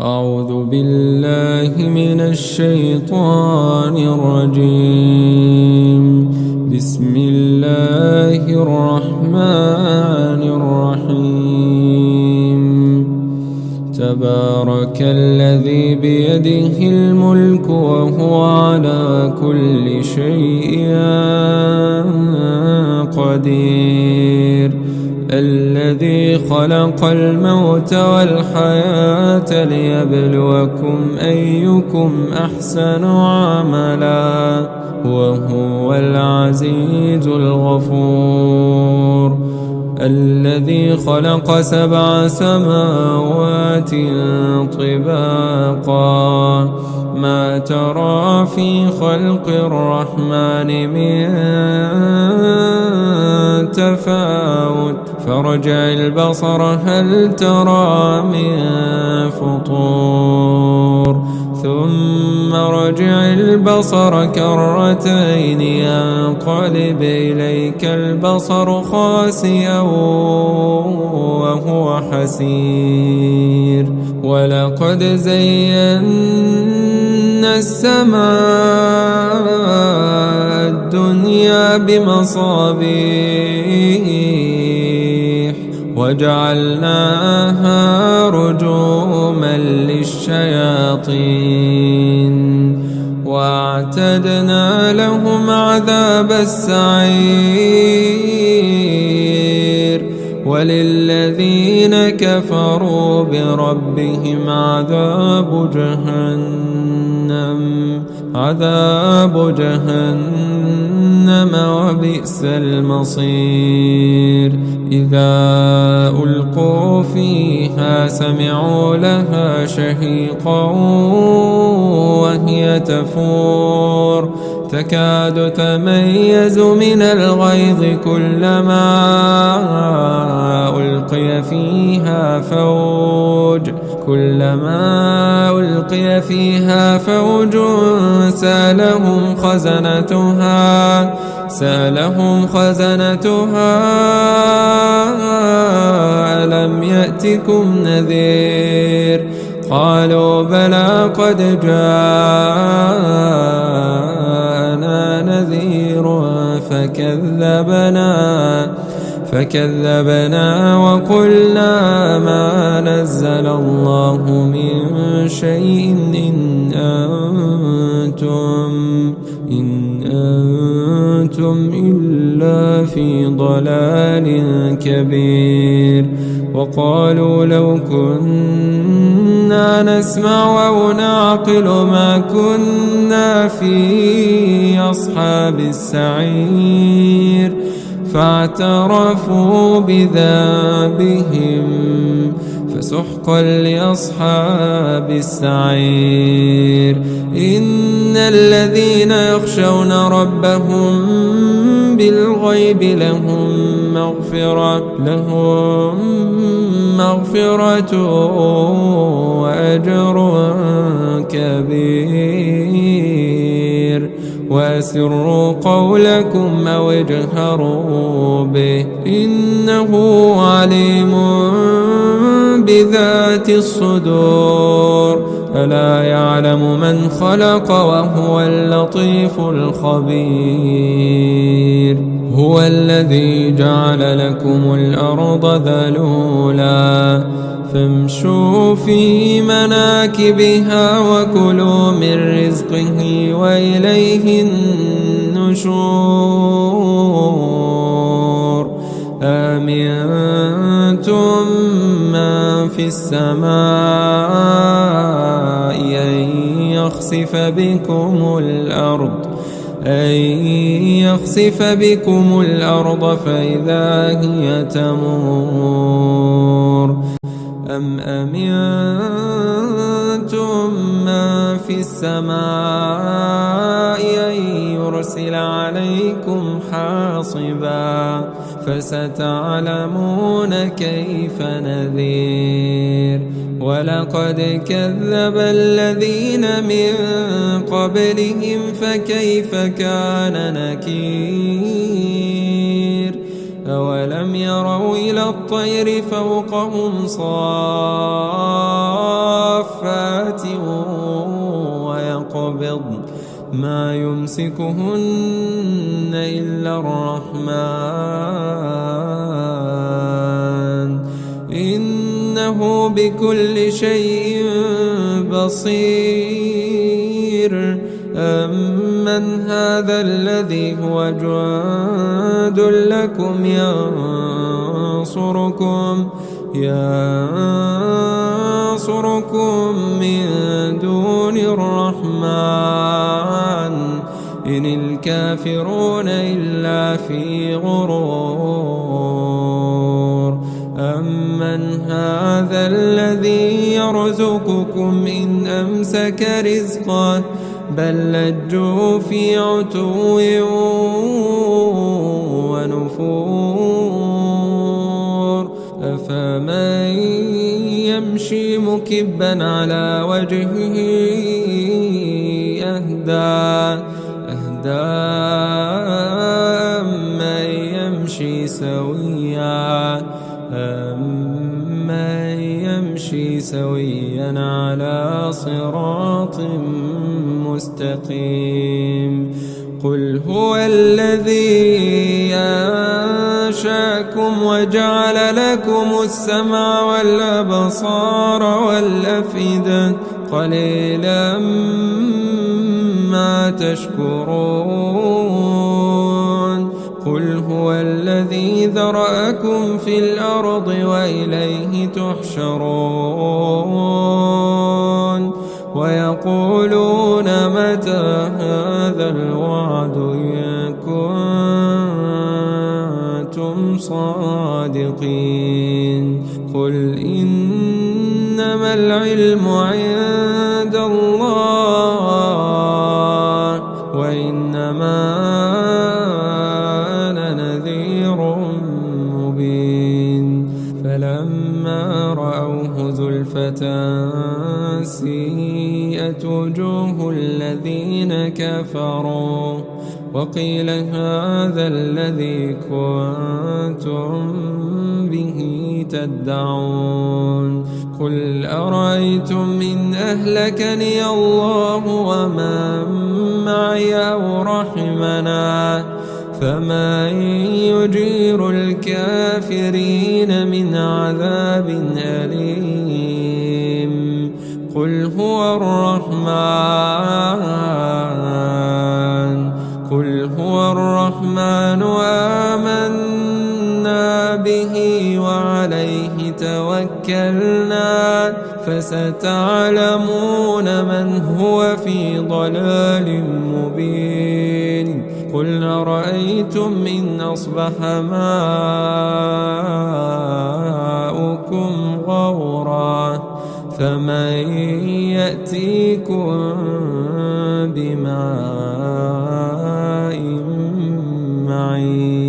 أعوذ بالله من الشيطان الرجيم. بسم الله الرحمن الرحيم. تبارك الذي بيده الملك وهو على كل شيء قدير. الذي خلق الموت والحياة ليبلوكم أيكم أحسن عملا وهو العزيز الغفور. الذي خلق 7 سماوات طباقا ما ترى في خلق الرحمن من تفاوت فارجع البصر هل ترى من فطور ثم رجع البصر كرتين ينقلب إليك البصر خاسئا وهو حسير. ولقد زينا السماء الدنيا بمصابيح وجعلناها رجوما للشياطين واعتدنا لهم عذاب السعير. وللذين كفروا بربهم عذاب جهنم وبئس المصير. إذا ألقوا فيها سمعوا لها شهيقا وهي تفور تكاد تميز من الغيظ كلما ألقي فيها فوج سألهم خزنتها ألم يأتكم نذير قالوا بلى قد جاءنا نذير فكذبنا وقلنا ما نزل الله من شيء إن أنتم إلا في ضلال كبير. وقالوا لو كنا نسمع أو نعقل ما كنا في أصحاب السعير فاعترفوا بذنبهم فسحقا لأصحاب السعير. إن الذين يخشون ربهم بالغيب لهم مغفرة وأجر كبير. وأسروا قولكم أو اجهروا به إنه عليم بذات الصدور. ألا يعلم من خلق وهو اللطيف الخبير. هو الذي جعل لكم الأرض ذلولا فامشوا في مناكبها وكلوا من رزقه وإليه النشور. أمنتم من في السماء أن يخسف بكم الأرض فإذا هي تمور. أم أمنتم من في السماء أن يرسل عليكم حاصبا فستعلمون كيف نذير. ولقد كذب الذين من قبلهم فكيف كان نكير. أولم يروا إلى الطير فوقهم صافات ويقبضن ما يمسكهن إلا الرحمن إنه بكل شيء بصير أمن هذا الذي هو جند لكم ينصركم من دون الرحمن إن الكافرون إلا في غرور أمن هذا الذي يرزقكم إن أمسك رزقه بل لجوا في عتو ونفور أفمن يمشي مكبا على وجهه أهدى أمن يمشي سويا على صراط مستقيم قل هو الذي أنشأكم وجعل لكم السمع والأبصار والأفئدة قليلا ما تشكرون قل هو الذي ذرأكم في الأرض وإليه تحشرون ويقولون متى هذا الوعد إن كنتم صادقين قل إنما العلم عند الله وإنما أنا نذير مبين فلما رأوه زلفة سيئت وجوه الذين كفروا وقيل هذا الذي كنتم به تدعون قل أرأيتم إن أهلكني الله ومن معي أو رحمنا فمن يجير الكافرين من عذاب أليم قل هو الرحمن آمنا به وعليه توكلنا فستعلمون من هو في ضلال مبين قل أرأيتم إن أصبح ماؤكم غورا فمن يأتيكم بماء معين